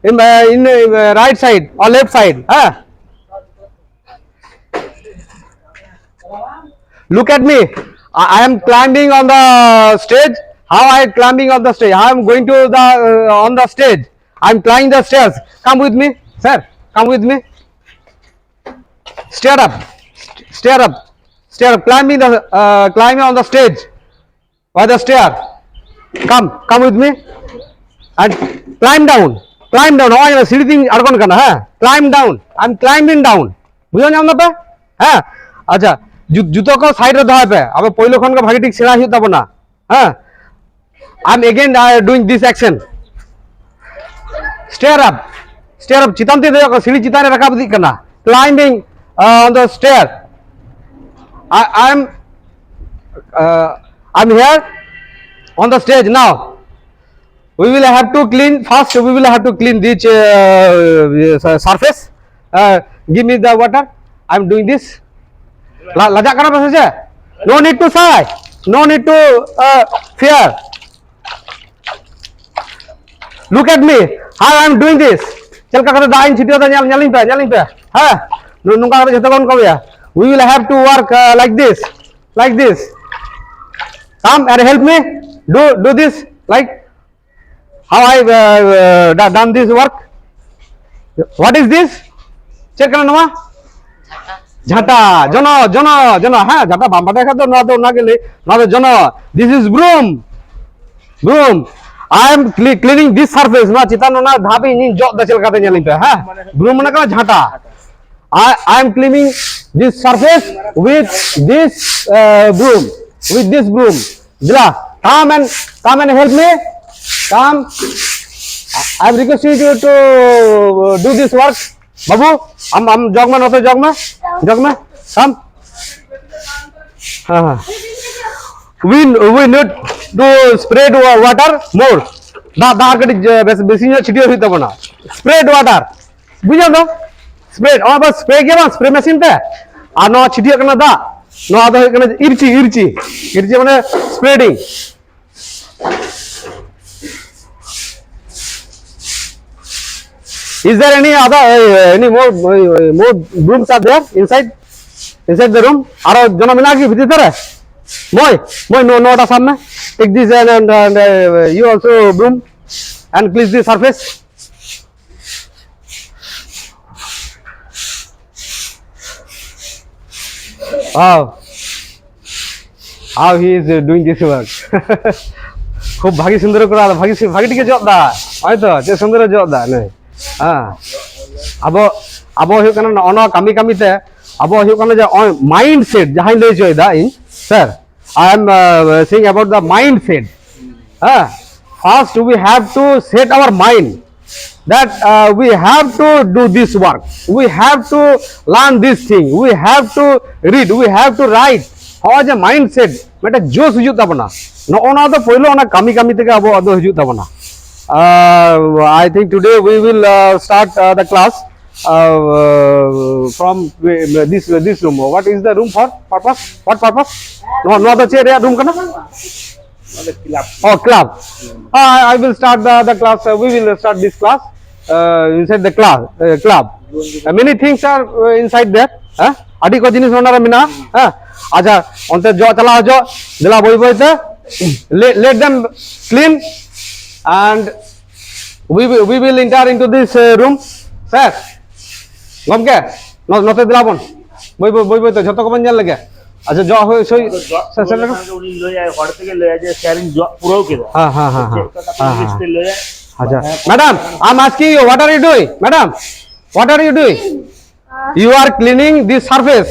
in right side or left side. Look at me. I am climbing on the stage. How I am climbing on the stage? How I am going to the on the stage? I am climbing the stairs. Come with me, sir. Come with me. Stare up. Stare up. Stare up. Climbing on the stage by the stair. Come with me and climb down. Climb down. Oh, you sitting argon kana, huh? Climb down. I'm climbing down. বুঝো না আমরা হ্যাঁ আচ্ছা জুতো কো সাইডে ধোয়া pay আবে পয়লো খন কা ভাগে ঠিক ছেড়া হিত তব না হ্যাঁ I am again doing this action stair up চিতান্তে দেখো সিঁড়ি চিতানে রাখা দিক কানা climbing on the stair I'm here on the stage now. We will have to clean first. We will have to clean this surface. Give me the water. I'm doing this. Lajak kana pasase? No need to sigh. No need to fear. Look at me. How I'm doing this. Chal ka kata dain chitio ta nyaling pe. Ha? Nungka kata jhato kon kabe ya. We will have to work like this. Come and help me. Do this like how I done this work. What is this? Check kana nama. Jhata. Jono. Ha? Jhata bamba dekha to na gele. Na to jono. This is broom. I am cleaning this surface. Na chitano na dhapi ni jot da chal kate nyali pe. Ha? Broom na kana jhata. I am cleaning this surface with this broom. Dila, come and help me. Come. I am requesting you to do this work. Babu, am jogma not jogma. Come. We need to spread water more. Da kadi besinya chitio hita bana. Spread water. Buja no? Spread. Oh, bas spray ke ba? Spray machine te. Ano chitio kana da. No ada kana irchi mane spreading. Is there any more brooms are there inside the room? Aro jona mina ki bhitare? Moi no ta samne. Take this and you also broom and clean the surface. How he is doing this work. খুব ভাগি সুন্দর করে ভাগিটিকে job দা হয়তো যে সুন্দর job দা নাই হ্যাঁ আবো হিউ কারণ অন কামিতে আবো হিউ কারণ যে মাইন্ডসেট যাহাই লই জয় দা ইন sir I am saying about the mindset first we have to set our mind that we have to do this work, we have to learn this thing, we have to read, we have to write. How is a mindset meta josh hiju tabana no ona to poilo ona kami teke abo ado hiju tabana. I think today we will start the class from this room. What is the room for purpose? What purpose? No the chair room kana. Oh, club. I will start the class. We will start this class inside the club. Many things are inside there. Adi ko jinis honara mina. Acha onte jo chala jo dila boi te let them clean and we will enter into this room. Sir, gomke note dilabon boi te jhoto ko ban jal lage. আচ্ছা জ হয় সই উনি লই যায় ঘর থেকে লই যায় শেয়ারিং পুরো কে হ্যাঁ আচ্ছা madam I am asking you what are you doing madam what are you doing you are cleaning this surface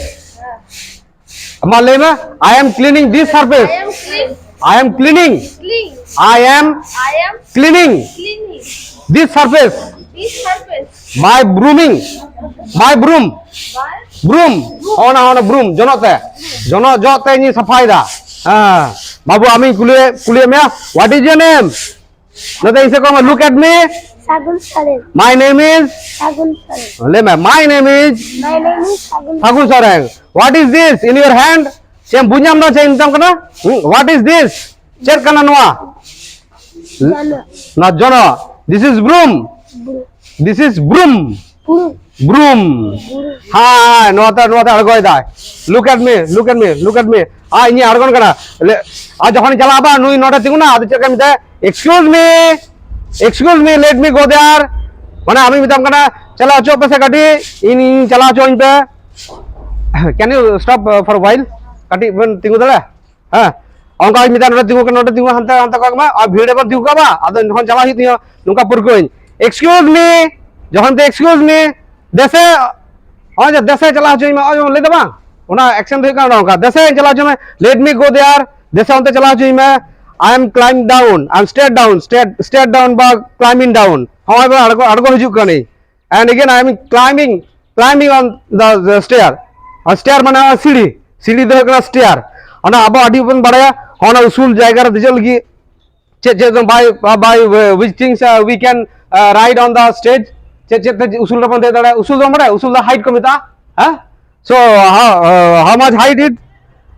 মালয় ma'am I am cleaning this surface I am cleaning this surface by broom ona broom jonote ni safai da babu ami kuliye me what is your name nata ise ko look at me Sagun Saren. My name is Sagun Saren. My name is Sagun Saren. What is this in your hand? Sem bunyam no chain tam kana? What is this? Check kana noa. Not jono. This is broom. This is broom. Broom. Ha, no argoy da. Look at me. Ini argon kana. Jokhon chala aba nui nota tinguna adu cheka mita excuse me, let me go there. Mana ami mitam kana chala acho pase kati ini chala acho in pe. Can you stop for a while? Kati ben tingu dala. Ha. Angka mita nota tingu hanta ka ma a bhide par tingu ka ba adu jokhon chala hi tiyo nungka purkoin. Excuse me. Jokhon te excuse me. Dese dese chala acho ma ayo le da bang. Ona action thoi ka na ka dese chala acho ma let me go there. Dese onte chala acho ma I am climb down. I am staired down by climbing down. However, argo hijuk kani. And again I am climbing on the stair. A stair mana sidi do kana stair. Ana aba adi pun badaya. Hona usul jayga ra dijal gi. By which things we can ride on the stage. Usul ra pun de dada. Usul do mada. Usul the height komita. Huh? So how much height it?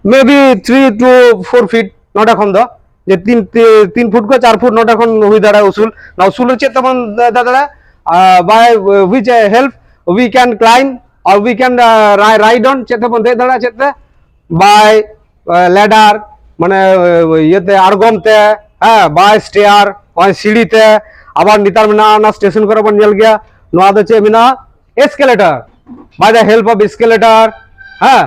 Maybe 3 to 4 feet. Not a khonda. যে 3 foot co 4 foot not এখন হই দাঁড়া উসুল না উসুলের চেয়ে তখন দাঁড়া by which help we can climb or we can ride on চেতে বন্ধে দাঁড়া চেতে বাই ল্যাডার মানে ইয়েতে আরগমতে হ্যাঁ বাই স্টেয়ার বাই সিঁড়িতে আবার নিতার মিনা না স্টেশন করে বন জেল গিয়া নোয়া দছে মিনা escalator by the help of escalator হ্যাঁ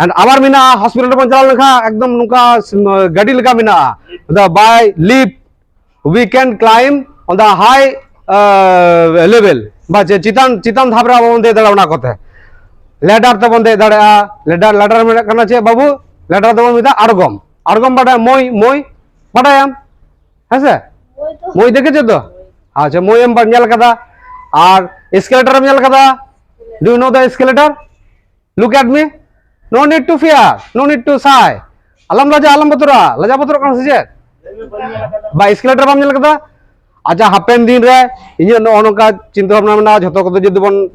and abar mina hospital pon chala lekha ekdom nuka gadi leka mina the by lift we can climb on the high level ba chitan dhabra bonde dala ona kothe ladder to bonde dada ladder me kana che babu ladder to bonde argom bada moi badayam hase moi dekhecho to acha moi em ban nyal kada ar escalator em nyal kada do you know the escalator look at me. No need to fear, no need to sigh. Alam batura kan sije. Ba escalator bam nyel kada. Acha happen din re inyo nongka chinta bhabna na jhoto koto jodi bon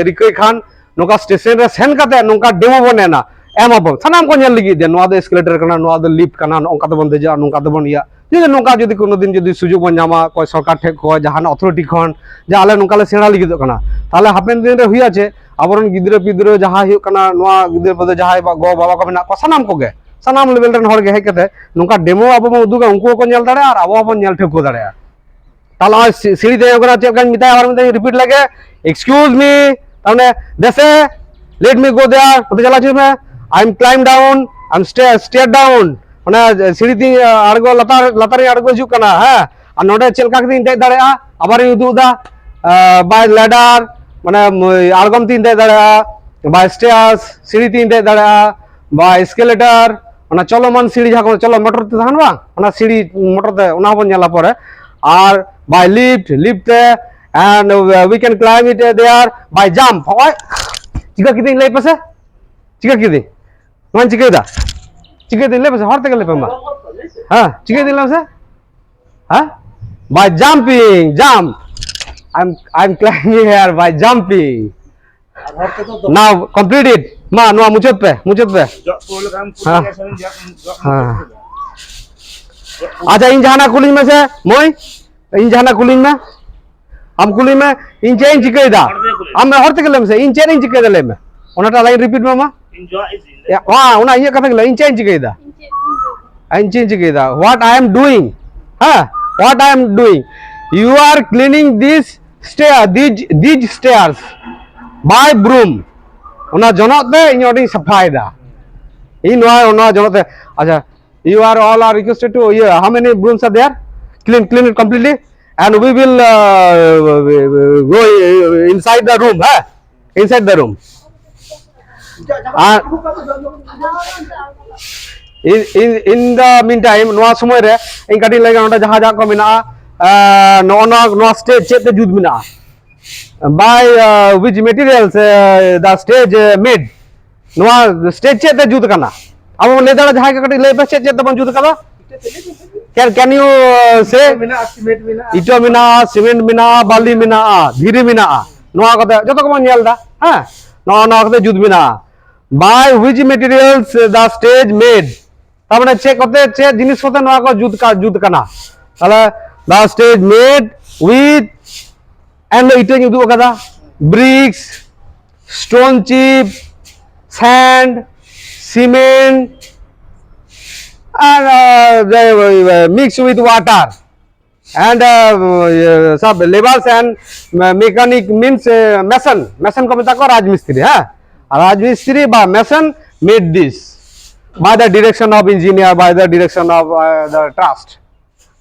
rikai khan nongka station re sen kate nongka demo bone na emabon sanam ko nyel ligi de noa do escalator kana noa do lift kana nongka to bon deja nongka to bon ya jodi nongka jodi kono din jodi sujog bon nyama koi sarkar thek ko jahan authority khon je ale nongka le sena ligi do kana tale happen din re hui ache abaron gidre pidre jaha hu kana noa gidre pade jaha ba go baba ko mena ko sanam ko ge sanam level ren hor ge hej kate nongka demo abo mo uduga unko ko nyel dare ar abo bon nyel thek ko dare তাহলে সিঁড়ি দিয়ে ওখানে check গান মিটাই আবার মিটাই repeat লাগে excuse me তাহলে দেশে let me go দেয়ার কোথায় চালাচ্ছি মে I M claim down I am stair down মানে সিঁড়ি দিয়ে আড়গো লাতারে আড়গো হিজুক কানা হ্যাঁ আর নোটে চেলকা দিন দেই দাঁড়া আবার উদু দা বাই ল্যাডার মানে আড়গম তিন দেই দাঁড়া বাই স্টেয়ার্স সিঁড়ি তিন দেই দাঁড়া বাই এসকেলেটর মানে চলমান সিঁড়ি যখন চলো মোটরতে থাকেন বা মানে সিঁড়ি মোটরতে ওনা হবন জ্বালা পরে আর by lift and we can climb it there by jump hoy chika kidin lei pase chika kidin man chika din lei pase horte gele pamba ha chika din lei pase ha by jump I'm climbing here by jumping now complete it ma no muchot pe ha acha in jahana cooling में से moi इन जहाना cooling में हम cooling में इन change चिके दा हम हरते गले में से इन चेंज चिके दले में ओनाटा लाइन रिपीट में मा हां ओना ये कथा गले इन चेंज चिके दा इन चेंज चिके दा व्हाट आई एम डूइंग हां what I am doing you are cleaning this stair these stairs by broom ओना जनते इन ओडी सफाई दा इन ओना जनते अच्छा you are all are requested to how many brooms are there clean it completely and we will go inside the room inside the room in the meantime no samoy re in kati lagi onta jaha jaha ko mina no stage chete jud mina by which materials the stage made no stage chete jud kana abo le dala jaha ka kati le pe chete bon jud kana can you say ito mina cement mina bali mina dhiri mina noa kotha joto ko nyel da ha no kotha jud mina by which materials the stage made tamane che kote che jinis kote noa ko jud kana tala the stage made with and itañ udu kada bricks, stone chip, sand, cement, and mixed with water, and सब labours and mechanic means mason को मिता को राजमिस्त्री है राजमिस्त्री बा mason made this by the direction of engineer by the direction of the trust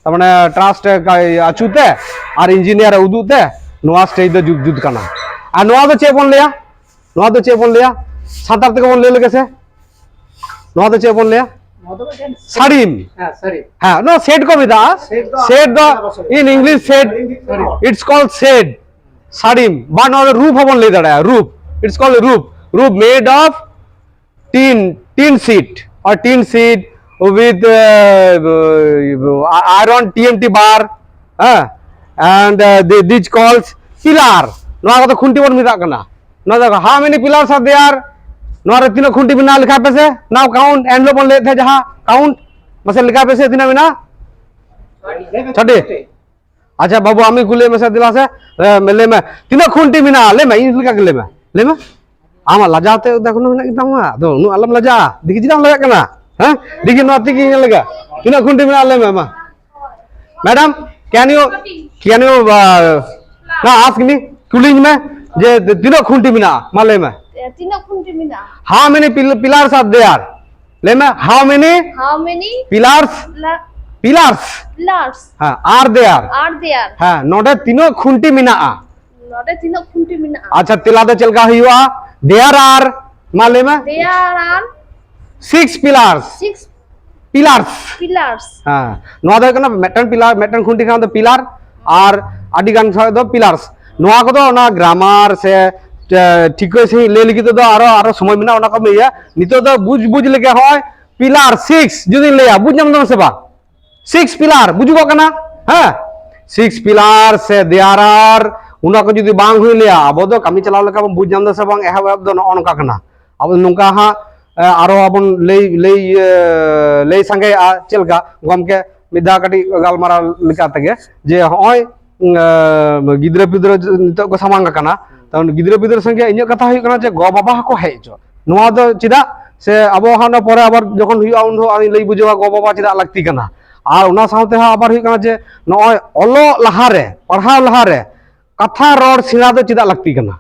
तमने trust का अचुते और इंजीनियर उदुते नोआ स्टेज द जुद कना आ नोआ तो चे बोन लिया नोआ तो चे बोन लिया सातार तक बोन ले लगे से नोआ तो चे बोन लिया Sadim. हाँ, no shade को भी था. Shade the in English shade. It's called shade. Sadim. But not a roof upon leather. Roof. It's called a roof. Roof made of tin sheet or tin sheet with iron TMT bar. And this calls pillar. No, I got the khunti one with that. No, how many pillars are there? नोरे तीनों खुंटी बिना लिखा पे से now count and low बोल लेते जहां count मसे लिखा पे से तीनों बिना छठे अच्छा बाबू आमी खुले में से दिला से ले में तीनों खुंटी बिना ले में इन लिखा के ले में आमा लजाते देखो ना कितना हुआ तो नु अलम लजा दिखी जिना लगा करना हैं दिखी नो अति की लगा तीनों खुंटी बिना ले में मैडम कैन यू ना आस्क मी कूलिंग में जे तीनों खुंटी बिना माले में how many pillars are there how many pillars are there हाँ नोटे तीनों खुंटी मिना अच्छा तिलाते चल का हुआ there are माले में there are 6 pillars हाँ नोटे कना मेटन खुंटी का तो पिलार और अडिगान दो पिलार्स नोआ को तो ना ग्रामर से ठीक से ले लगी तो आरो समय बिना ओना को मिया नितो तो बुझ लेके होय पिलार 6 जुदी लेया बुझ नम से बा 6 पिलार बुझुगो कना हां 6 पिलार से देयर आर उना को जुदी बांग हुई लेया अब तो कमी चलाव लेका बुझ नम से बांग एहा अब दो ओनका कना अब नुका हा आरो अपन ले संगे चलका गमके मिदा कटी गालमारा लिका तगे जे होय गिद्रे पिद्रे नितो को सामांग कना तब गिद्रे पिद्रे संगे इन कथा हुई कना जे गो बाबा को हेजो नोआ दो चिदा से अबो हाना परे आबार जखन हुई उन हो आनी लई बुझवा गो बाबा चिदा लगती कना आर उना साउते हा आबार हुई कना जे नोय ओलो लहारे पढ़ाव लहारे कथा रोड सिना दो चिदा लगती कना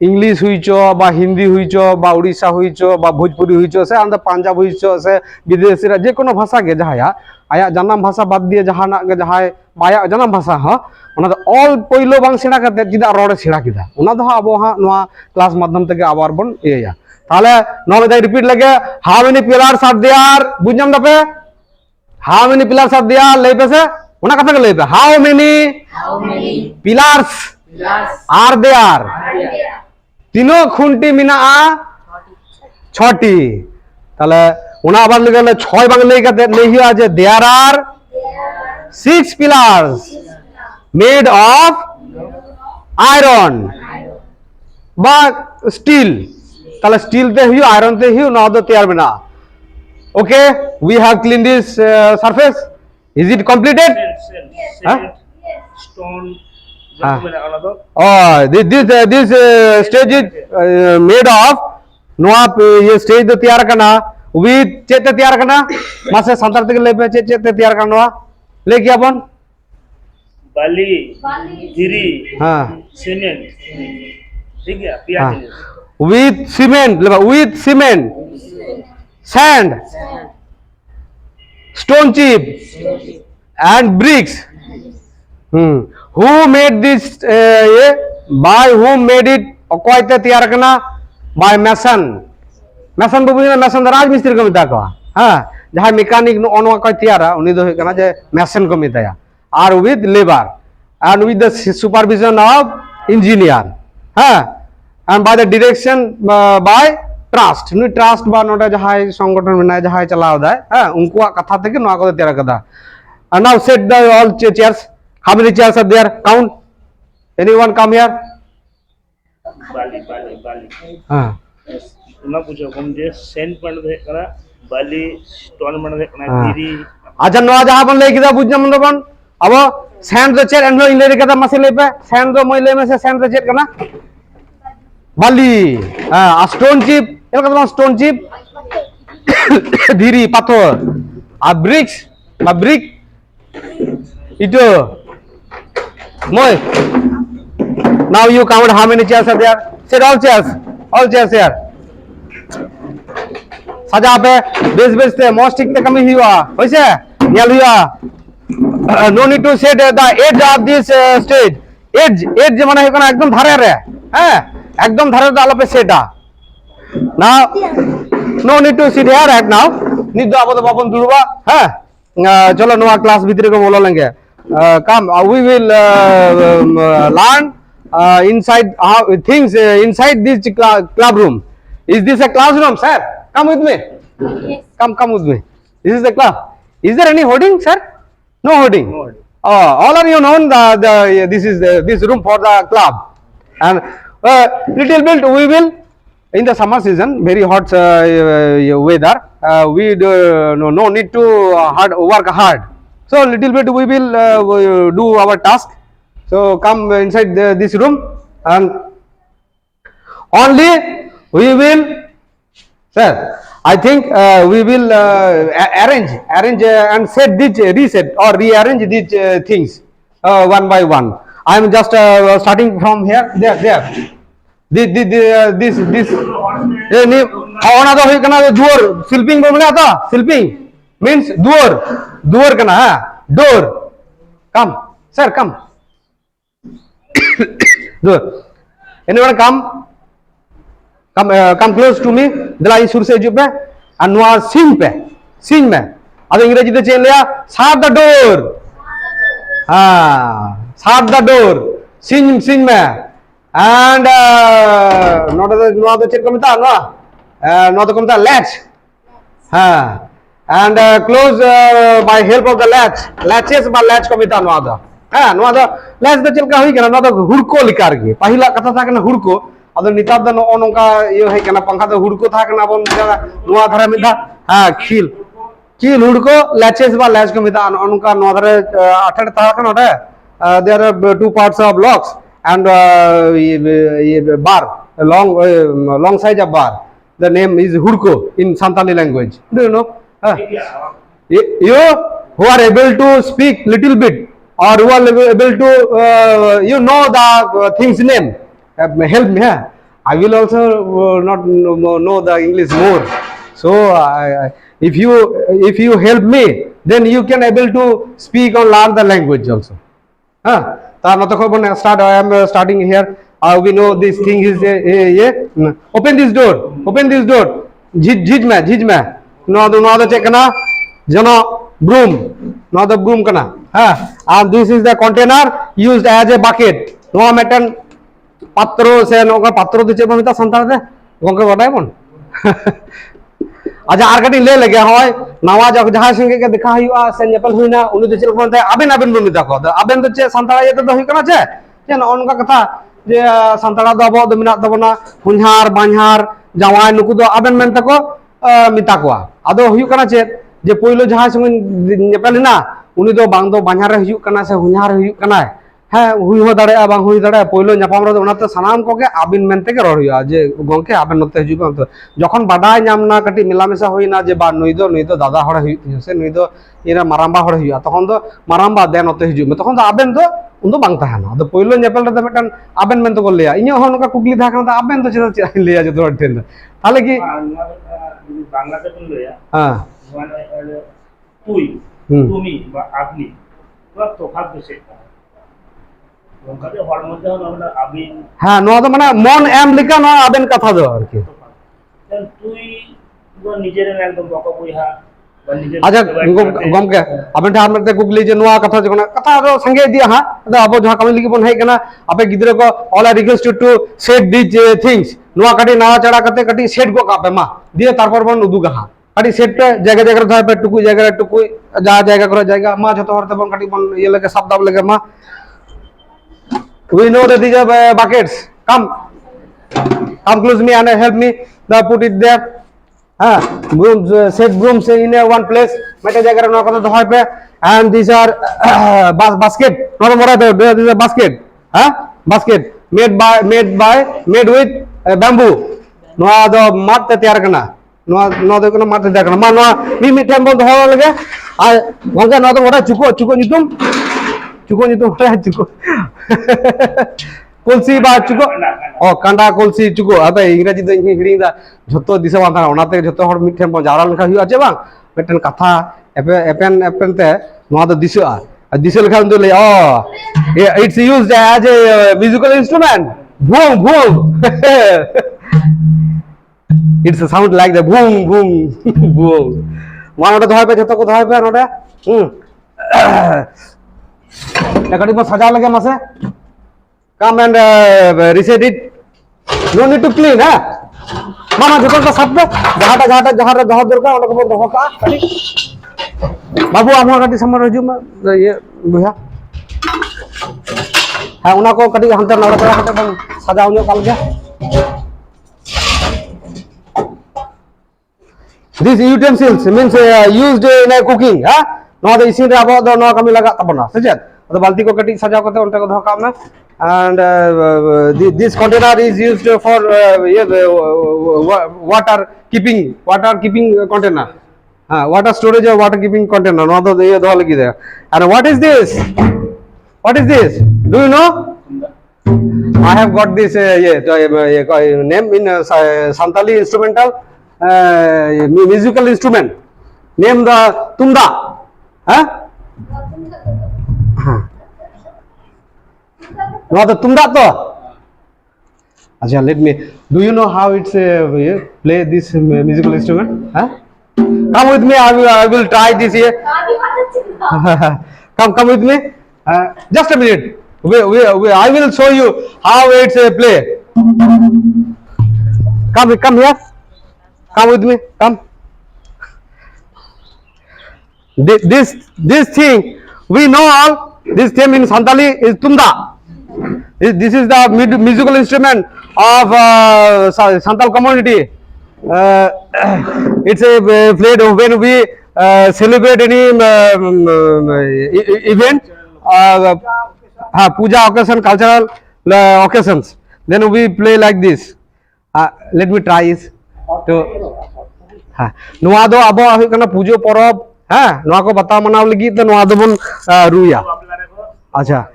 इंग्लिश हुई चो बा हिंदी हुई चो बा उड़ीसा हुई चो बा भोजपुरी हुई चो से आंदा पंजाब हुई चो से विदेशी रा जे कोनो भाषा के जहाया आया जन्म भाषा बाद दिए जहाना के जहाय बाया जन्म भाषा ह ओना तो ऑल पहिलो बांग सेना करते चिदा रोड सेना किदा ओना दो अबो हा नोआ क्लास माध्यम तक आबार बन एया ताले नो में रिपीट लगे how many pillars are there बुझम दपे how many pillars are there ले पे से ओना कथा के ले पे how many pillars are there तीनों खुंटी मिना छटी ताले ओना आबार लगे 6 बांग ले के ले हिया जे there are 6 pillars made of iron but steel tala steel te hiu iron te hiu no do tayar bana okay we have cleaned this surface is it completed stone oh this stage is made of no आप ये stage तो तैयार करना with चेत तैयार करना मासे संतर तक ले पे चेत तैयार करना लेके अपन बाली गिरी हाँ सीमेंट ठीक है पिया with cement sand stone chip and bricks who made this by whom made it अकोयते तैयार करना by mason बुबुना mason राज मिस्त्री को मिता को हाँ जहाँ मैकेनिक नो अनवा को तैयारा उन्हीं दो करना जे mason को मिताया are with labor and with the supervision of engineer and by the direction by trust trust बा नोटा जहां संगठन में जहां चलाव दा उनको कथा थे नो को तैयार कदा and now set the all chairs how many chairs are there count anyone come here बाली हां ना पूछो कम जे सेंट पन दे करा बाली स्टोन मन दे कना गिरी अच्छा नो जहां बन ले किदा बुझना मन बन अब sand the chair and no inle kata masile pe sand the moile me se sand the chair kana bali a stone chip el kata stone chip dhiri pathor a bricks ba brick ito moi now you count how many chairs are there sit all chairs here সাজা पे base base ते most ठीक ते कमी हुआ होइसे nail हुआ no need to set the edge of this stage edge মানে হইকনা একদম ধারে রে হ্যাঁ একদম ধারে আলো पे সেটা now no need to sit here right now নিদ আপাতত বাপন দুলবা হ্যাঁ চলো নোয়া ক্লাস ভিতরে কো বলা লাগে come we will learn inside things inside this club room is this a classroom sir come with me Yes. come with me this is the club is there any hoarding sir no hoarding No hoarding. all are you known this is this room for the club and little bit we will in the summer season very hot weather we no need to work hard so little bit we will do our task so come inside this room and only we will sir I think we will arrange and set this reset or rearrange these things one by one I am just starting from here there this ona to hoy kana door sleeping bolna ta sleeping means door kana ha door come sir come door anyone come come close to me दिलाई सुर से जुबे अनवा सिंग में अब अंग्रेजी तो chain लिया shut the door हाँ shut the door सिंग में and not the chain Kamita not the Kamita latch हाँ and close by help of the latches by latch Kamita Nawada हाँ नवादा latch तो चेन का हुई क्या नवादा हुड़को लिकार के पहला कथा था कि ना हुड़को अब निताब द नोका ये है कि ना पंखा तो हुड़को था कि ना बन नुआ धरे मिदा हाँ खील हुड़को लैचेस बा लैच को मिदा उनका नुआ धरे अठड़ था कि ना there are two parts of locks and ये bar long size of bar the name is hurko in Santali language do you know you who are able to speak little bit or who are able to you know the things name help me huh? I will also not know the English more so if you help me then you can able to speak or learn the language also start I am starting here we know this thing is open this door झिझ में no the check kana jana broom no the broom kana and this is the container used as a bucket no metan patro se no patro de cheba mita santal de gongke badai mon aja ar kati le lage hoy nawa jaha singe ke dekha huwa se nepal huina uni de chel kon aben bon mita ko aben to che santala ye to hui kana che chen onka katha je santala do abo do minat tabona hunhar banhar jawai nuku do aben men tako mita ko ado hui kana che je poilo jaha singe nepal na uni do bang do banhar hui kana se hunhar hui kana हाँ हुई हो दाड़े बांग हुई दाड़े पहिलो नापाम रे ओनाते सानाम कोगे आबिन मेनते के रड़ हुआ जे गंके आबेन नते हिजुबा तो जखन बाडाय नामना कटी मिलामेसा होइना जे बा नुई दो दादा हड़ हुई से नुई दो इना माराम्बा हड़ हुआ तखन दो माराम्बा दे नते हिजुबा तखन दो आबेन दो उन दो बांग ताहाना तो पहिलो नेपेल रे मेटन आबेन मेन तो लेया इᱧ हो नका कुकली था kana आबेन तो चेदा लेया जे तोर ठेन ताले की বাংলাতে কোন লয়া हां মানে তুই তুমি বা আপনি তো তফাৎ বেশি हाँ नो तो माने मन एम लिखा ना आबेन कथा दो আর কি তুই তো নিজের একদম বকা বইহা বা নিজের আচ্ছা গমকে আবেন ঠার মতে গুগলি যে নোয়া কথা যখন কথা रो संगे दिया हां तो अब जहा कमी लिखि बन है कना आपे गिदरे को all are request to set this things নোয়া काटी नावा चढ़ा करते कटी सेट को कापे मा दिए तारपर बन उदुगा हां काटी सेट पे जगह जगह था पे टुकु जगह टुकु जा जगह करे जाएगा मा जतो हरते बन काटी बन ये लगे शब्द अब लगे मा we know that these are buckets come close me and help me the put it there brooms, set brooms in one place. Meta jagara no kata dohai pe, and these are basket. No more this is a basket. Basket made with bamboo. No the mat te tayar kana. No the kana mat te tayar kana. Ma no mi temple dohai lage. I wanga no the what chuko nitum. Chuko nitum chuko. Kulsi ba chuko. Oh, kanda kulsi chuko. Ada English do hiring da jhoto disa bantha onate jhoto hor mithen bon jara lekha hu ache bang meten katha epen te noa do disa disa lekha do le oh it's used as a musical instrument. Boom boom. It's a sound like the boom boom boom. One oda dhoi pe jhoto ko dhoi pe oda ekadi mo saja lage mase. Come and reset it. No need to clean, Mama, jokon ka sabbe, jahata dorka, ona ko doho ka. Babu, amho kati samar rajuma, ye buha. Ha, ona ko kati hantar nara kara kati bang sajao nyo kalga. These utensils means used in cooking, No the isin re abo do no kami laga tabona, sejet. Ado balti ko kati sajao kate onta ko doho ka na. And this container is used for water keeping container, water storage or water keeping container. No, and what is this? Do you know? I have got this name in Santali instrumental musical instrument. Name the Tumda. No, the tumda to. Acha, let me. Do you know how it's play this musical instrument? Come with me. I will try this here. Come with me. Just a minute. I will show you how it's play. Come here. Come with me. Come. This thing we know all. This thing in Santali is tumda. This is the musical instrument of Santal community. It's a played when we celebrate any event, puja occasion, cultural occasions. Then we play like this. Let me try it. Noa do abo ahi kana pujo porob. Noa ko bata manaw lagi to noa do bon ruya. Acha.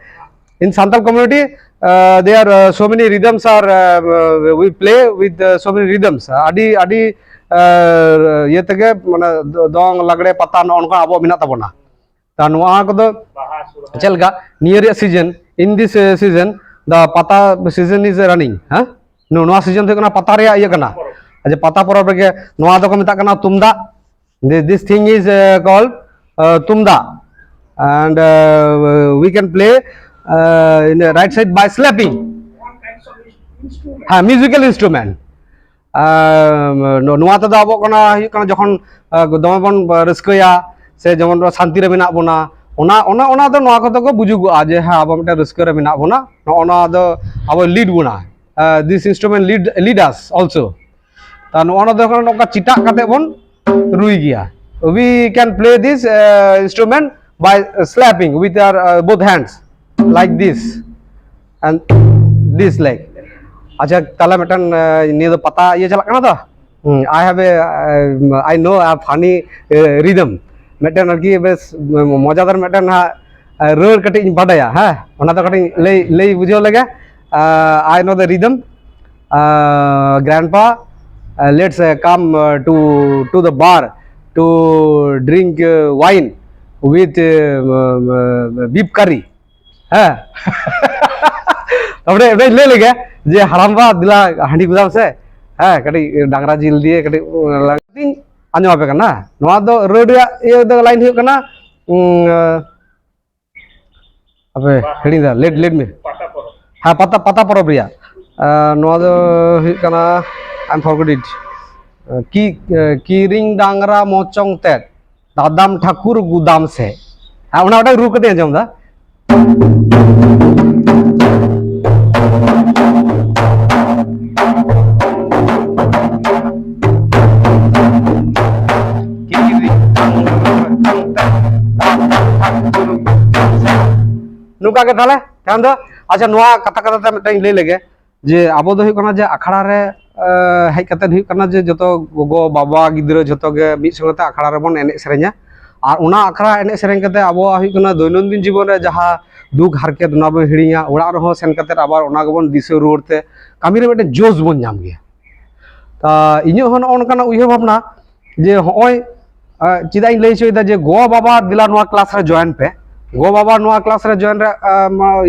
In Santal community, there are so many rhythms are we play with so many rhythms. Adi ye tege mana dong lagde pata no onka abo minat tabona. Ta noa ko do chelga near season. In this season, the pata season is running. No noa season thekana pata reya ye kana. Aje pata porob rege noa do ko meta kana tumda. This thing is called tumda, and we can play in the right side by slapping. Musical instrument. Noa ta abo kana jokhon dome bon raskaya se jemon shanti re menak bona ona do noa ko to ko bujugo je abo meta raska re menak bona ona do abo lead bona. This instrument lead us also. Ta noa do kana noka chitak kate bon rui gya. We can play this instrument by slapping with our both hands like this and this leg. Acha tala metan ni do pata ye chalak kana to. I know a funny rhythm. Metan arki bes mojadar metan ror kating badaya ona to kating lay bujho lage. I know the rhythm. Grandpa, let's come to the bar to drink wine with beef curry. Apne le lege je haramba dila handi gudam se kati dangra jil diye kati ting anjo ape kana noa do road ya ye do line hu kana ape hedi da let me pata porob ya noa do hu kana I'm forgot it kiring dangra mocong tet dadam thakur gudam se ona ota ru kate anjom da. नुका के थाले ध्यान दो अच्छा नुआ कथा कथा ते मिटन लई लेगे जे आबो दो हुई कना जे अखाड़ा रे हेज कते हुई कना जे जतो गोगो बाबा गिद्रा जतो गे मिद संगते अखाड़ा रे बोन एने सेरेंया और उना अखाड़ा एने सेरेंग कते आबो हुई कना दैनंदिन जीवन रे जहा दुख हारकेत उना बो हिड़िया ओड़ा रहो सेन कते आबार उना गेबोन दिसे रुवारते कामी रे मिटन जोश बोन नाम गया ता इᱧ हन ओनकाना उइहार भावना जे होय चिदा इन लई चोयदा जे गो बाबा दिला नोआ क्लास रे जॉइन पे गो बाबा नोआ क्लास रे जॉइन रे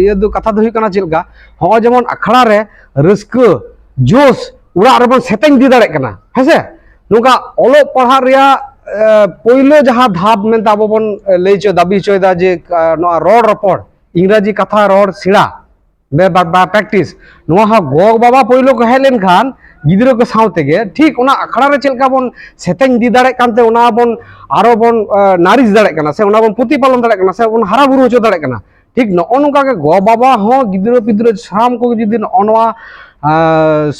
ये दो कथा दो हुई कना चिलका हो जेमन अखड़ा रे रस्क जोश उड़ा रे बन सेतें दी दाड़े कना हेसे नुका ओलो पढ़ा रिया पहिलो जहां धाप मेनता आबो बन लई चो दाबी चोयदा जे नोआ रोड रपड़ इंग्रजी कथा रोड सिड़ा बे प्रैक्टिस नोआ हा गो बाबा पहिलो को हेलेन खान गिद्रो को सावते गे ठीक उना अखड़ा रे चलका बन सेतें दी दाड़े कानते उना बन आरो बन नारिश दाड़े कना से उना बन प्रतिपालन दाड़े कना से उन हारा बुरु होचो दाड़े कना ठीक न ओनुका के गो बाबा हो गिद्रो पिद्रो साम को जिदिन ओनवा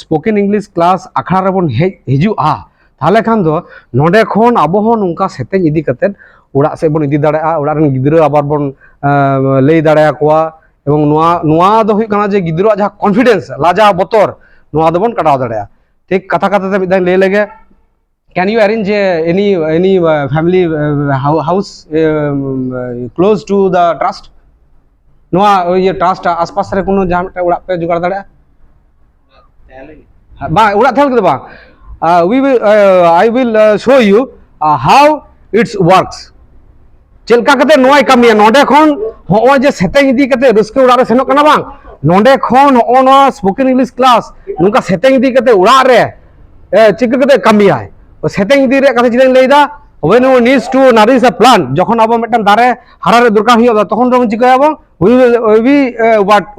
स्पोकन इंग्लिश क्लास अखड़ा रे बन हिजु आ ताले खान दो नोडे खन आबो हो नुका सेतें इदी कते उड़ा से बन इदी दाड़े आ उड़ा रन गिद्रो आबार बन लई दाड़े कोआ एवं नुआ दो हुई कना जे गिद्रो जहा कॉन्फिडेंस लाजा बतर नुआ दो बन कटाव दाड़े ठीक कथा कथा ते मिदान ले लेगे can you arrange any family house close to the trust नुआ ये ट्रस्ट आसपास रे कोनो जहां उड़ा पे जुगाड़ दाड़े बा उड़ा थेल के बा I will show you how it works चलका कते नोय कामिया नोडे खन हो जे सेतें इदी कते रस्के उड़ा रे सेनो कना बांग नोडे खन हो नो स्पोकन इंग्लिश क्लास नुका सेतें इदी कते उड़ा रे चिक कते कामिया सेतें इदी रे कथा चिदां लेदा when you needs to nourish a plant जखन आबो मिटन दारे हारा रे दरकार हियो तखन दो चिकाय आबो we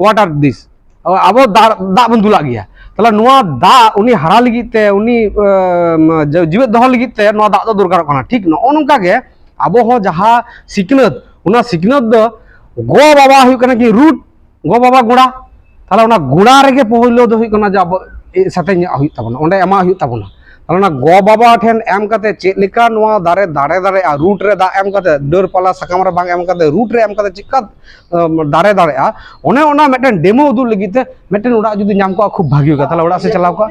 what are this आबो दा बन दुला गया तला नुआ दा उनी हारा लगिते उनी जीवित दह लगिते नुआ दा दो दरकार कना ठीक न ओनका के आबो हो जहा सिकनत उना सिकनत दो गो बाबा हुई कना कि रूट गो बाबा गुड़ा ताला उना गुड़ा रे के पहिलो दो हुई कना जे आबो साथे हुई ताबना ओंडे एमा हुई ताबना ताला ना गो बाबा ठेन एम कते चे लेका नुआ दारे दारे आ रूट रे दा एम कते डर पाला सकाम रे बांग एम कते रूट रे एम कते चिक्का दारे आ ओने ओना मेटन डेमो उदु लगिते मेटन उड़ा जुदी नाम को खूब भागी होगा ताला उड़ा से चलाव का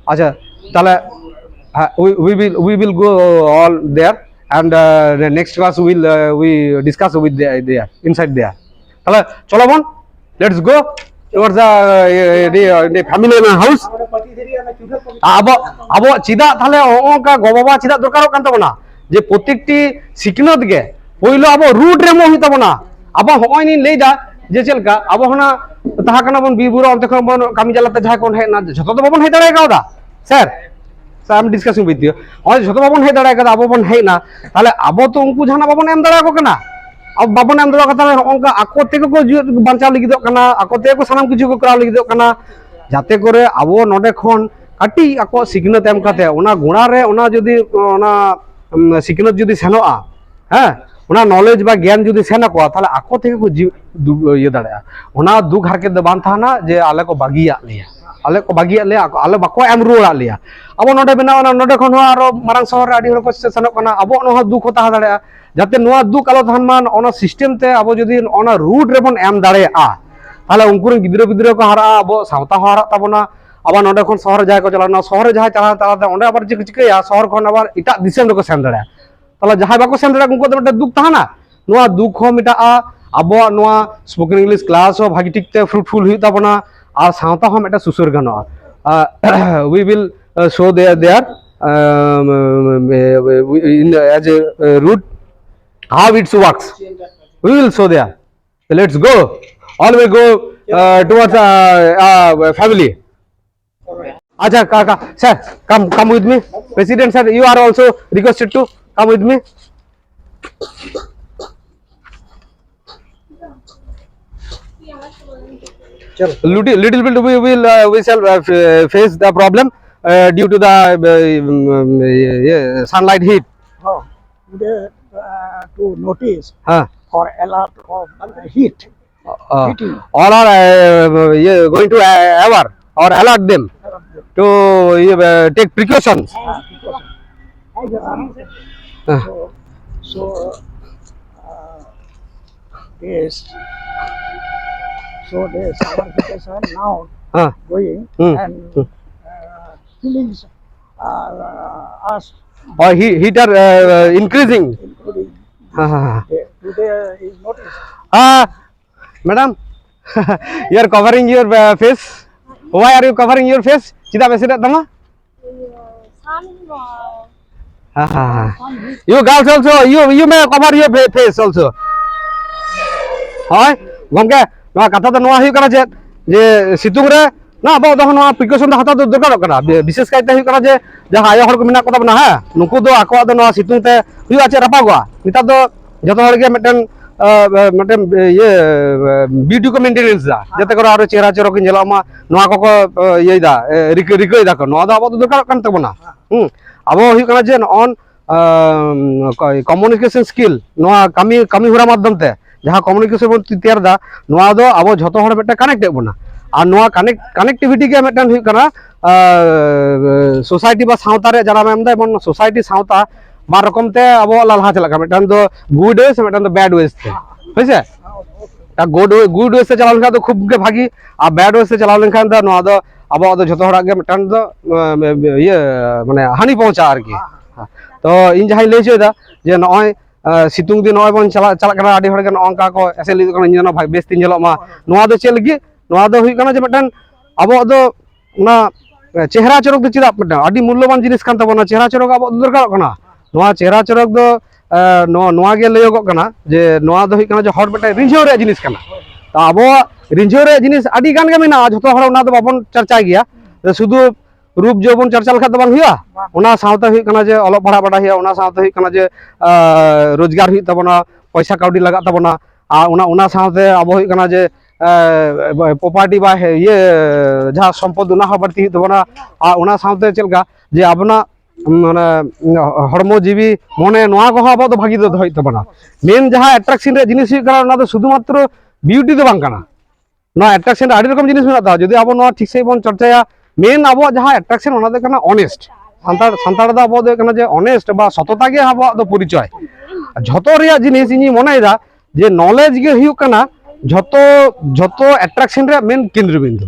अच्छा ताले we will go all there and the next class we discuss with there inside there tala cholo bon let's go towards the family house abo chida thale onka gobaba chida dorkaro kan tabona je protekti siknot ge poilo abo root re mo hi tabona abo hoy ni leida je chelka abo hona taha kana bon biburo onte khon bon kami jalate jaha kon he na joto do bon he dare kauda sir so I'm discussing with you और जो तो बाबन है दड़ा का बाबन है ना ताले आबो तो उनको जाना बाबन एम दड़ा को कना अब बाबन एम दड़ा का ताले उनका आकोते को बंचा लगी दो कना आकोते को सनाम किछु को करा लगी दो कना जाते करे आबो नोडे खन काटी आको सिग्नत एम काते ओना गुणा रे ओना जदी ओना सिग्नत जदी सेनोआ हैं ओना नॉलेज बा ज्ञान जदी सेना को ताले आकोते को ये दड़ा ओना दुख हरके द बान था ना जे आले को बागिया लिया आले को बागिया ले आले बाको एम रुआ लिया अब नोडे बिना नोडे खन आरो मारंग शहर आडी हर को सेनो कना अब नो दुख होता दाड़े जाते नुआ दुख आलो थान मान ओना सिस्टम ते अब जदी ओना रूट रे बन एम दाड़े आ ताले उनकुर गिद्रो बिद्रो को हारा अब सावता हारा ताबना अब नोडे खन शहर जाय को चला शहर जाय चला चला ओंडे आबार चिकया शहर खन आबार इटा दिसम को सेन दाड़े ताले जहाय बाको सेन दाड़े उनको तो दुख ताना नुआ दुख हो मिटा आ अब नुआ स्पोकन इंग्लिश क्लास हो भागी ठीक ते फ्रूटफुल हुई ताबना आ सावता हम एटा सुसुर गनो we will show there in as a route how it works we will show there so let's go all we go towards family acha kaka sir come with me president sir you are also requested to come with me little bit we shall face the problem due to the sunlight heat to notice for alert of heat all are going to ever or alert them to take precautions so this So the summer vacation now going and feelings us or heat are increasing. including Ah, today is noticed. madam, you are covering your face. Why are you covering your face? Cida besi tak tama? You girls also, you may cover your face also. Hai, gomke, noa kata to noa hiu kana je situng re na abo do noa precaution da hata do dorkar kana. Bishes kaite hiu kana je jaha ayo hor ko mena ko tabna ha. Nuku do ako do noa situng te hiu ache rapagwa. Nita do joto hor ge meten ye beauty ko maintenance da. Jate koro aro chehra chorok nyela ma noa ko ye da rikai da ko noa do abo do dorkar kan tabna. Abo hiu kana je on communication skill noa kami hura madhyam te जहाँ communication बन तैयार दा नोआ दो अब झोतो हर Meta connect बना और नोआ कनेक्टिविटी के मेटन हुई कना सोसाइटी बा सावता रे जरा मेम दा बन सोसाइटी सावता बार रकम ते अब लालहा चला का मेटन दो गुड वेज मेटन दो बैड वेज थे होइसे ता गुड वेज से चला लेखा तो खूब के भागी और बैड वेज से चला लेखा दा नोआ दो अब दो झोतो हर के मेटन दो ये माने हानि पहुंचा आर की तो इन जहां ले दा जे नय सितुंग दिन नय बन चला कना आडी हर के नंका को एसे लिद कना इन भाई बेस तीन जलो मा नोआ दो चे लगी नोआ दो हुई कना जे मेटन अब दो ना चेहरा चरक दो चिदा मेटन आडी मूल्यवान जिनिस कान तबना चेहरा चरक अब दरकार कना नोआ चेहरा चरक दो नोआ गे लयगो कना जे नोआ दो हुई कना जे हर बेटा रिंझो रे जिनिस कना ता अब रिंझो रे जिनिस आडी गान गे मेना जतो हर ओना दो बाबन चर्चा गया शुधु रूप जौबन चर्चा लखा तो बांग हुआ ओना सावते हुई कना जे अलग पढ़ा बड़ा हुआ ओना सावते हुई कना जे रोजगार हुई तबना पैसा काउडी लगा तबना आ ओना सावते अब हुई कना जे प्रॉपर्टी बा ये जहाँ सम्पद ओना हो बढ़ती हुई तबना आ ओना सावते चलका जे अपना माने हरमो जीवी मने नोआ को अब तो भागी दो होई तबना मेन जहाँ अट्रैक्शन रे जिनिस हुई कना ओना तो शुधुमात्र ब्यूटी तो बांग कना नोआ अट्रैक्शन आडी रकम जिनिस मेना ता जदि अब नोआ ठीक से बन चर्चाया मेन अब जहाँ अट्रैक्शन ओना दो कना ऑनेस्ट सानतार दा अब दो कना जे ऑनेस्ट बा सतता गे अब दो परिचय झतो रिया जिनिस इनी मने दा जे नॉलेज गे हुई कना झतो अट्रैक्शन रे मेन केंद्र बिंदु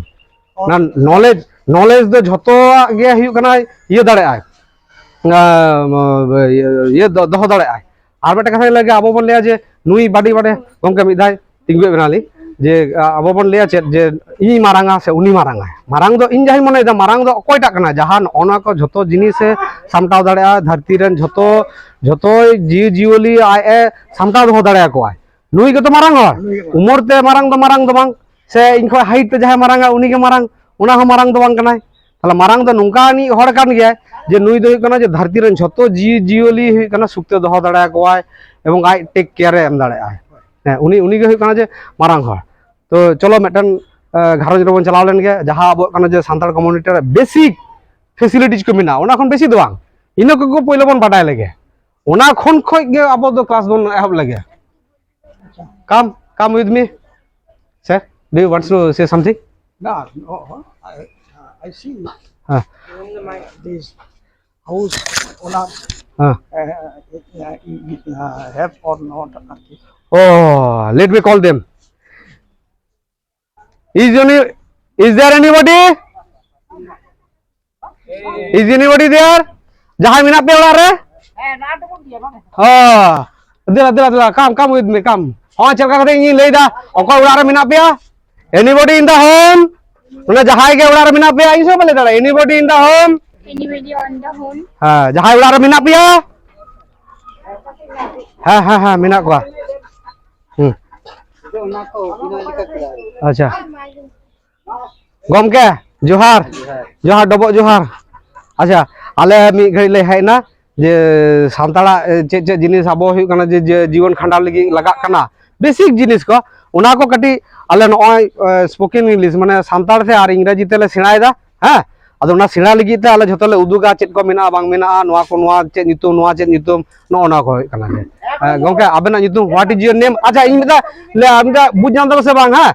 ना नॉलेज दो झतो गे हुई कना ये दाड़े आय ये दो दाड़े आय आर बेटा कथा लगे अब बन लिया जे नुई बाडी बाडे गमके मिदाय तिंगबे बनाली जे अब बन लिया चेत जे इ मारांगा से उनी मारांगा मारांग दो इन जाहि मने दा मारांग दो अकोयटा कना जहां ओना को झतो जिनिस सामटाव दाड़ेया धरती रेन झतो जीवली आए सामटाव दो दाड़ेया को आय नुई के तो मारांग उमर ते मारांग दो बांग से इनखो हाइट ते जहां मारांगा उनी के मारांग ओना हो मारांग दो बांग कनाय ताला मारांग दो नुंकानी हड़ कान गया जे नुई दो कना जे धरती रेन झतो जीवली हुई कना सुक्ते दो दाड़ेया को आय एवं आय टेक केयर एम दाड़ेया उनी के हुई कना जे मारांग हड़ तो चलो मेटन घारोज रे बन चलाव लेन गे जहां अब कना जे सांतार कम्युनिटी रे बेसिक फैसिलिटीज को मिना ओना खन बेसी दो बांग इनो को पहिले बन बाडाय लेगे ओना खन खय गे अब दो क्लास बन एहब लेगे come with me sir do you want to say something No, I see this house owner have or not. oh let me call them is there anybody there jahan mina pe ola re dila come with me come ha chelka kate ini lei da okoy ola re mina pe anybody in the home una jahai ge ola re mina pe ini so bole dala anybody in the home ha jahai ola re mina pe ha mina ko अच्छा गमके जोहार जोहार डबो जोहार अच्छा आले मी घड़ी ले हेना जे सांताड़ा चे जिनिस अब हुई कना जे जीवन खंडाव लगी लगा कना बेसिक जिनिस को ओना को कटी आले नय स्पोकन इंग्लिश माने सांताड़ से और इंग्रेजी तेले सेणायदा हां अदो ना सेणा लगी ते आले झोतले उदुगा चेत को मेना बांग मेना नोआ को नोआ चेत नितुम नो ओना को कना जे गमके आबेना नितुम व्हाट इज योर नेम अच्छा इन मेदा ले आमदा बुझ जाम दो से बांग हां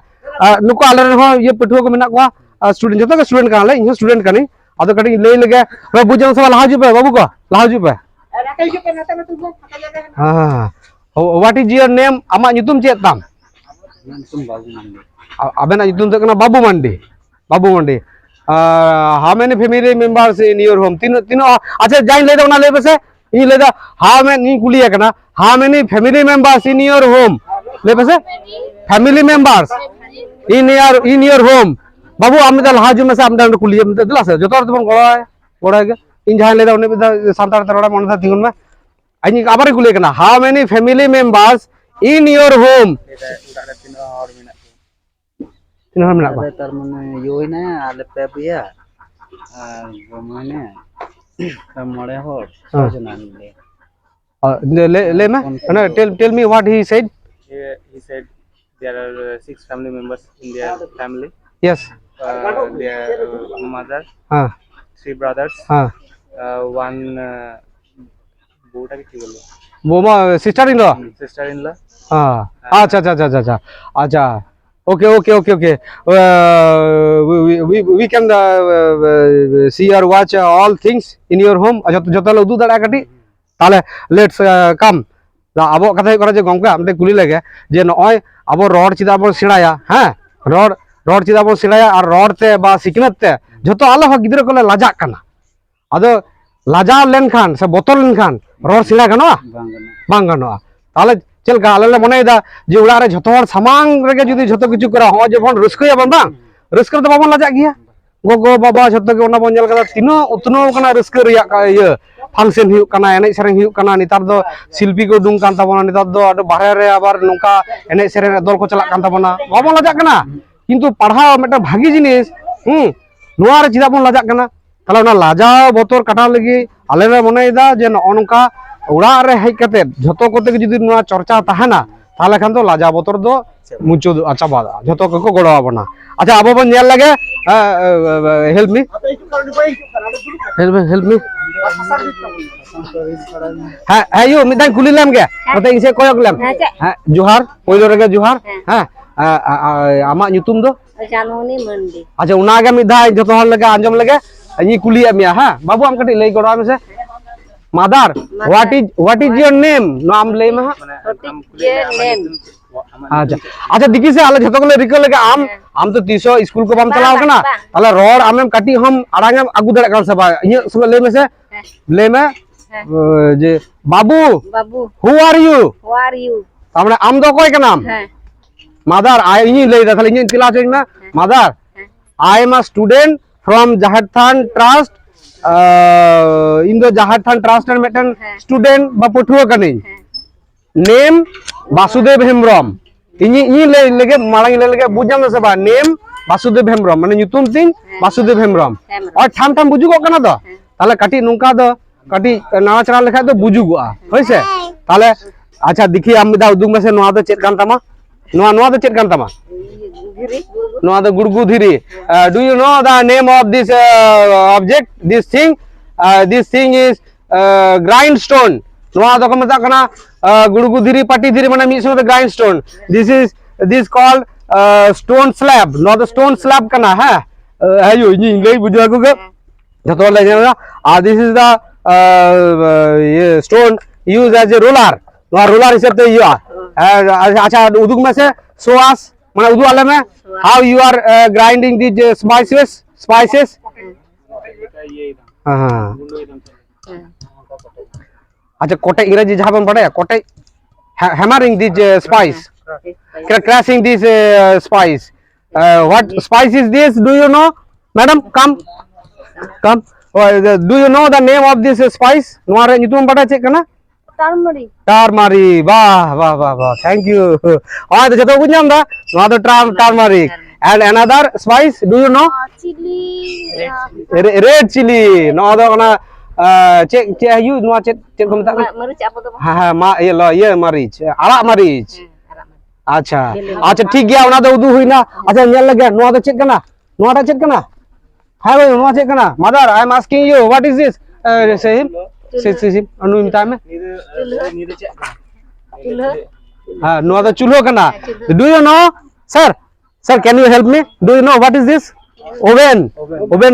नुको आले हो ये पठुआ को मेना को स्टूडेंट जतो के स्टूडेंट काले इन स्टूडेंट कानी अदो कटी ले लगे वे बुझ जाम से लाजू पे बाबू को लाजू पे हां व्हाट इज योर नेम आमा नितुम चेत ताम abena nyutum do kana Babu Mandi. Babu Mandi. How many family members in your home? Tino acha jain le da na le bese ini le da how many kuliya kana how many family members in your home le bese family members in your home babu ami da laha jume se amda kuliya mte dila se jotor tebon goda ge in jain le da one bida santar taroda mon tha tingun ma ani abar kuliya kana how many family members in your home tino hor mena ba tar mane yoi na ale pe biya gomane mare hor sojanan le le ma tell me what he said. He said there are 6 family members in their family. Yes. Their mother, 3 brothers, one Boma sister-in-law. sister-in-law. Acha. Okay. We can see or watch all things in your home. Jotalo du dara kati. Tale let's come. Da abo katha kora je gomka amte kuli lage je noy abo rod chida abo sinaya ha rod chida abo sinaya ar rod te ba siknat te joto ala ho gidre kole lajak kana ado laja len khan se botol len khan rod sina gano bang gano tale chel ga ale mone da je ura re joto hor samang rege jodi joto kichu kora ho je bon ruskoya ban bang ruskar to babon lajak giya gogo baba joto ge ona bon jel kala tino utno kana ruskar riya ka ye function hiuk kana enej sereng hiuk kana nitar do silpi ko dung kan tabona nitar do ado bahare re abar nongka enej sereng dol ko chalak kan tabona babon lajak kana kintu padhao meta bhagi jinis noa re chida bon lajak kana tala ona lajao botor kata lagi ale re mone da je no nongka ura re hej kate joto kote ge jodi noa chorcha tahana tale khan do laja botor do mucho acha bada joto ko godo abona acha abo bon nyel lage help me ha yo midang kulilam ge mate ise koyok lam ha johar poilo rege johar ha amak nyutum do Janoni Mandi. acha unaga midha joto hor lage anjom lage ni kuli amia ha babu am kati lei godo amse mother what is your name naam lei ma Name. अच्छा देखी से आले झतो गले रिकल लगे आम तो 300 school को बम चलाओ कना ताले रोड आमेम काटी हम आड़ांगे आगु दड़ काल सबा इ सुन ले में से ले में जे बाबू हु आर यू तामने आम दो कोई का नाम मदर आई इ ले दा थाले इ क्लास में मदर I am a student from Jaharthan trust in the Jaharthan trust and मेटन स्टूडेंट बा पठुआ कनी name Basudev Hembrom. Ini lagi malang ini lagi bujang sebab name Basudev Hembrom. Mana nyutum ting Basudev Hembrom. और tham buju kok kana do. Tale kati nungka do kati nawa cara lekha do buju goa. Hoise. Tale acha dikhi amida udung mase noa do chet kan tama. Noa do chet kan tama. Noa do gurgu dhiri. Do you know the name of this object? This thing is grindstone. Noa do ko meta kana गुड़गु धीरी पट्टी धीरी माने miss में grindstone. This called stone slab. Not the stone slab kana है यो ये English बुझा को जतो ले जाना this is the ये stone used as a roller. roller इसे तो ये अच्छा उदुग में से soas माने उदु वाले में how you are grinding these spices हाँ अच्छा कोटे इंग्रजी जहाँ पर पढ़े कोटे hammering this spice crashing this spice what spice is this do you know madam come do you know the name of this spice noare nyutum pada cek kana turmeric wah thank you oh to jato bunyam da noa to turmeric and another spice do you know Chili. red chili noa do kana cek you noa cek ko meta Maric apa tu? हाँ मा ये लो ये मरीच आड़ा मरीच अच्छा ठीक गया उना तो उदू हुई ना अच्छा नेल लगे नोआ तो चेक करना नोआ तो चेक करना हाय भाई नोआ चेक करना mother I am asking you what is this से हिम अनु मिता में हां नोआ तो चूल्हो करना do you know sir can you help me do you know what is this oven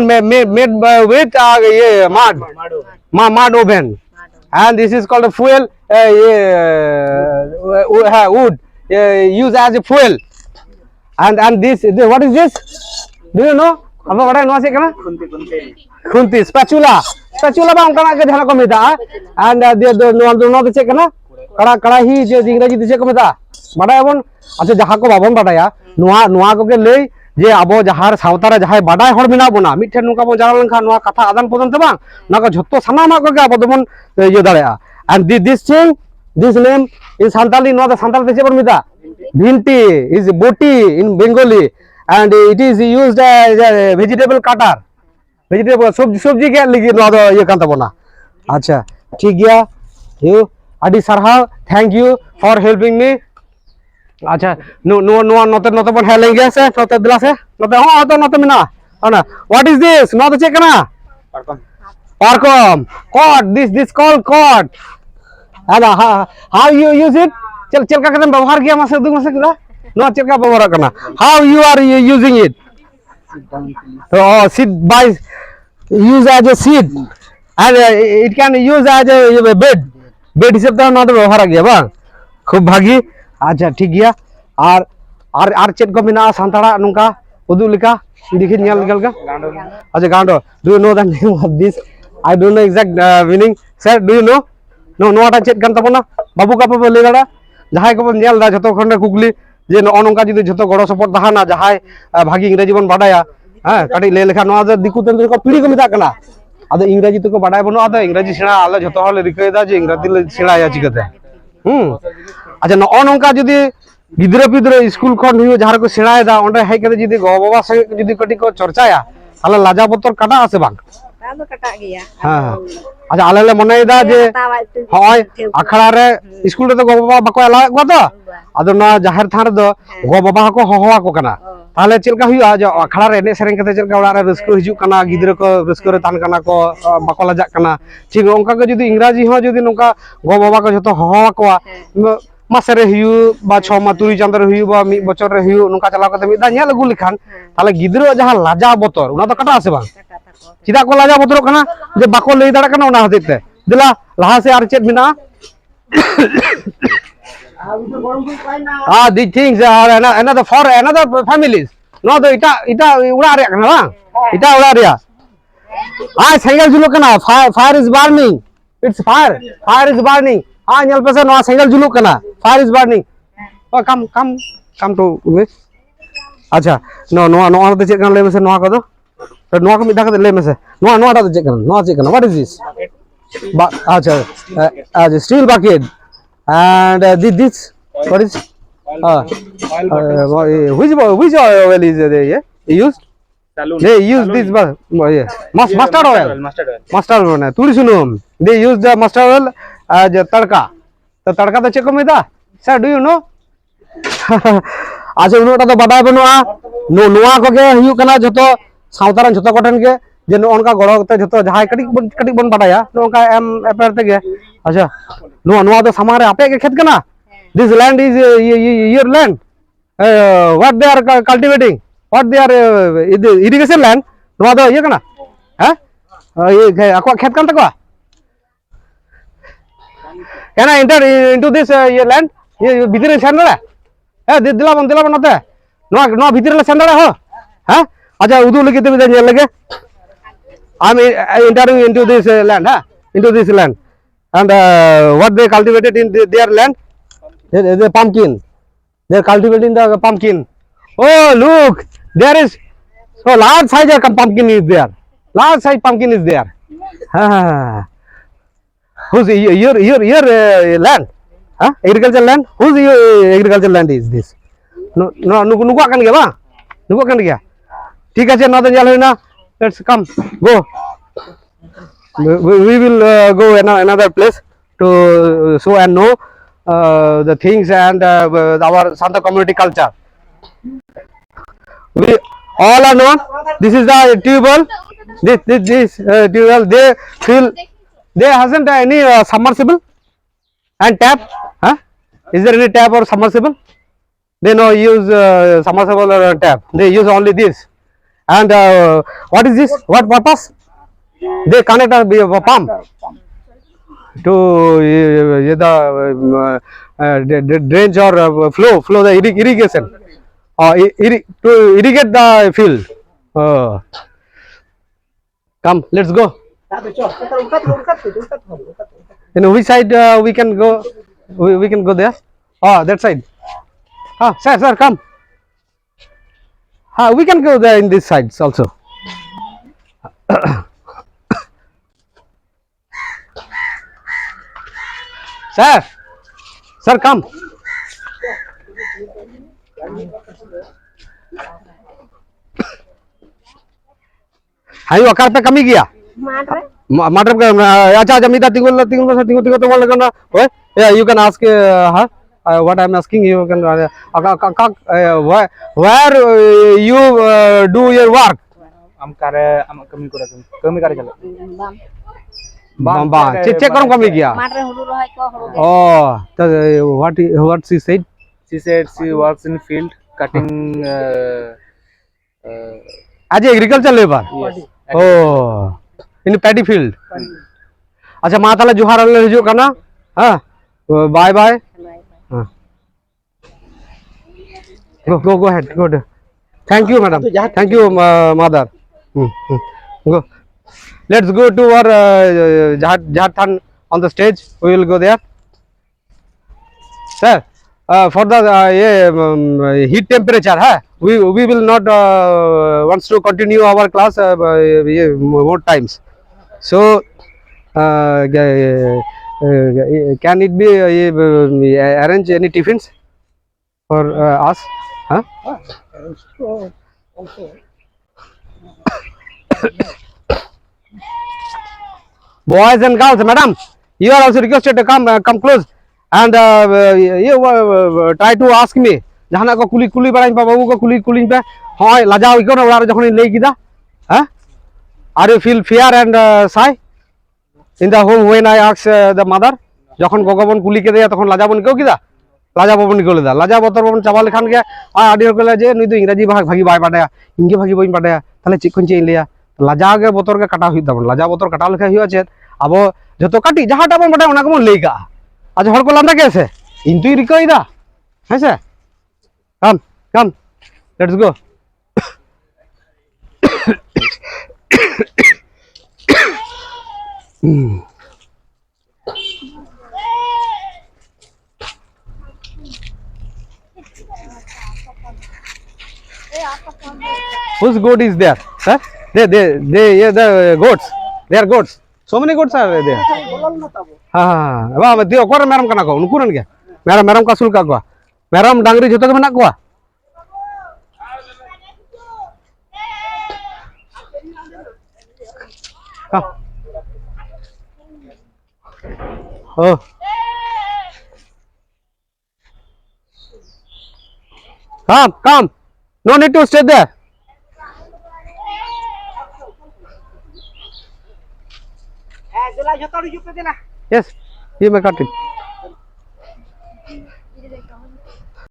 made with ये mud oven and this is called a fuel wood used as a fuel and what is this? Do you know? apa badai noa chek kana? Khunti, spatula ba ongkana ke jahana ko meta. And dia noa do chek kana? Karahi je ingreji de chek ko meta. Badai abon acha jaha ko babon badaya noa ko ke lei je abo jahar sautara jahai badai hor mena bona mithen nuka bon jara lenkha noa katha adan podan te bang naka jhotto sanama ko ke abo dobon ye darea. And this thing, this name is Santali, no the Santali te chek ko meta. Bhinti is boti in Bengali, and it is used as a vegetable cutter. Vegetable sabji ke ligi no do ye kan tabona. Acha thik gaya, you adi sarhaw, thank you for helping me. Acha no note bon helenge se note dila se note ho to note mina ana. What is this? Note check kana parkom cod, this called cod. And how you use it? Chel ka katan ব্যবহার কিয়া মাসে দু মাসে কিলা no chel ka ব্যবহার kana. How you are using it? Oh, seed by use as a seed, and it can use as a bed হিসেবে তো না ব্যবহার কিয়া ba খুব ভাগি. আচ্ছা ঠিক গিয়া আর চেট কো মিনা সান্তাড়া নুকা উদু লিকা দেখি নিয়াল গেলগা. আচ্ছা গান্ডো, do you know the name of this? I don't know exact meaning. Sir, do you know? No noata chet kan tabona babu ka pa le gada jahai ko bon nyal da joto khonde kukli je no ononka jodi joto goro support dahana jahai bhagi ingreji bon badaya ha kati le lekha no ade diku ten ko pidi ko meta kana ado ingreji to ko badai bono ado ingreji sena ala joto hole rikai da je ingreji le sena ya chikate. acha no ononka jodi gidra school khon huyo jahar ko sena da onde hai kate jodi go baba sange jodi kati ko chorcha ya ala laja botor kada ase bang. Kalau kata gaya. আচ্ছা আলালে মনে দা যে হয় আখড়া রে school রে তো গো বাবা বাকো এলা গো তো আদো না জাহের থার দো গো বাবা কো হওয়া কো কানা তাহলে চেলকা হুইয়া যে আখড়া রে নে সেরেন কতে চেলকা ওড়া রে রস্কো হিজু কানা গিদরে কো রস্কো রে তান কানা কো বাকো লাজাক কানা ঠিক অঙ্কা কে যদি ইংরাজি হ যদি নকা গো বাবা কো যত হওয়া কো মাসে রে হিউ বা 6 মাস 3 চাঁদ রে হিউ বা মি বছর রে হিউ নকা চালাও কতে মি দা ᱧᱮᱞ ᱟᱹᱜᱩ ᱞᱮᱠᱷᱟᱱ তাহলে গিদরে যাহা লাজা বতর ওনা তো কাটা আছে বাং চিদা কো লাজা বতর কানা যে বাকো লই দাড়া কানা ওনা হতেতে দিলা লাহা সে আর চেট বিনা these things are another for another families no the ita ura area kana bang ita ura area single julo kana fire is burning, it's fire is burning nyal pese no single julo kana fire is burning. Oh come to me. acha no to check kana le mese no ko do to no ko mi da ka le mese no da check kana what is this? acha steel bucket. And this what is which oil is there used? They use this mustard oil na turi sunum they use the mustard oil as tadka. तो तड़का तो check में था. Sir, do you know? আচ্ছা উনোটা তো বাডাই বনোয়া নোয়া को के Hieu कना जतो सावतारन जतो कटन के जे नोनका गड़ो ते जतो जहाय कटी बन बाडाया नोनका एम एपर ते के. अच्छा নোয়া তো সামারে আপে के खेत कना. This land is your land. What they are cultivating, what they are irrigation land. নোয়া তো ये कना हैं ये ako खेत kan takwa. Can I enter into this your land? ये भीतर सेंडड़ा दिला बन नते नो भीतर ले सेंडड़ा हो हैं. अच्छा उदू लगे ते बिदा नेल लगे I am entering into this land into this land and what they cultivated in their land, the pumpkin. They are cultivating the pumpkin. Oh look, there is so large size pumpkin is there, large size pumpkin is there. Whose your land? Agricultural land. Whose agricultural land is this? No nuku akan gaya ba? Nuku akan gaya. ठीक है ना तो चल ना. Let's come go. We will go another place to show and know the things and our Santa community culture. We all are known. This is the tubewell. This tubewell. They feel there hasn't any submersible and tap. Is there any tap or submersible? They no use submersible or tap. They use only this. And what is this? What purpose? They connect a pump to the drainage or flow the irrigation To irrigate the field. Come, let's go. In which side we can go? We can go there. That side. Sir, come. We can go there in this sides also. Sir, come. हाँ ये वकार पे कमी गया मटर का अच्छा मीदा तिंगल तो वाले करना ओए you can ask her what I'm asking you can where you do your work am kami kare chalo bamba check करो कमी गया मार रे हुडू रहे को हो तो what she said she said she works in field cutting as agriculture labor yes in paddy field अच्छा माँ ताला जुहार अल्लाह हिजो करना हाँ bye bye go ahead thank you madam thank you mother go let's go to our Jharkhand on the stage we will go there sir for the heat temperature we will not wants to continue our class more times so can it be arrange any tiffins for us boys and girls madam you are also requested to come close and you try to ask me jahana ko kuli barain pa babu ko kuli pe hoy lajao iko na orar jokhon lei kida are you feel fear and shy in the home when I ask the mother যখন গগবন কুলিকে দেয়া তখন লাজাবন কেউ কিদা লাজাবন কইলে দা লাজা বতরবন চাবাল খান কে আডির কইলে যে নুই তো ইংরেজি ভাগি বাই পাডায়া ইংগে ভাগি বইন পাডায়া তাহলে চিক কোন চেইন লিয়া লাজা গে বতর কে কাটা হই দাবন লাজা বতর কাটা লেখা হই আছে আবো যত কাটি যাহাটা বন পাডায়া ওনা কোন লেইকা আজ হড় কলাম না কেছে ইনতুই রিকইদা হ্যাঁ sir come let's go Whose goat is there? Huh? They the goats. They are goats. So many goats are there. हाँ वाह मैं दियो कोर मैरम कना को उनकुरन क्या मैरम का सुल्का को मैरम डांगरी जोतो के मना को oh come no need to stay there yes you may cut it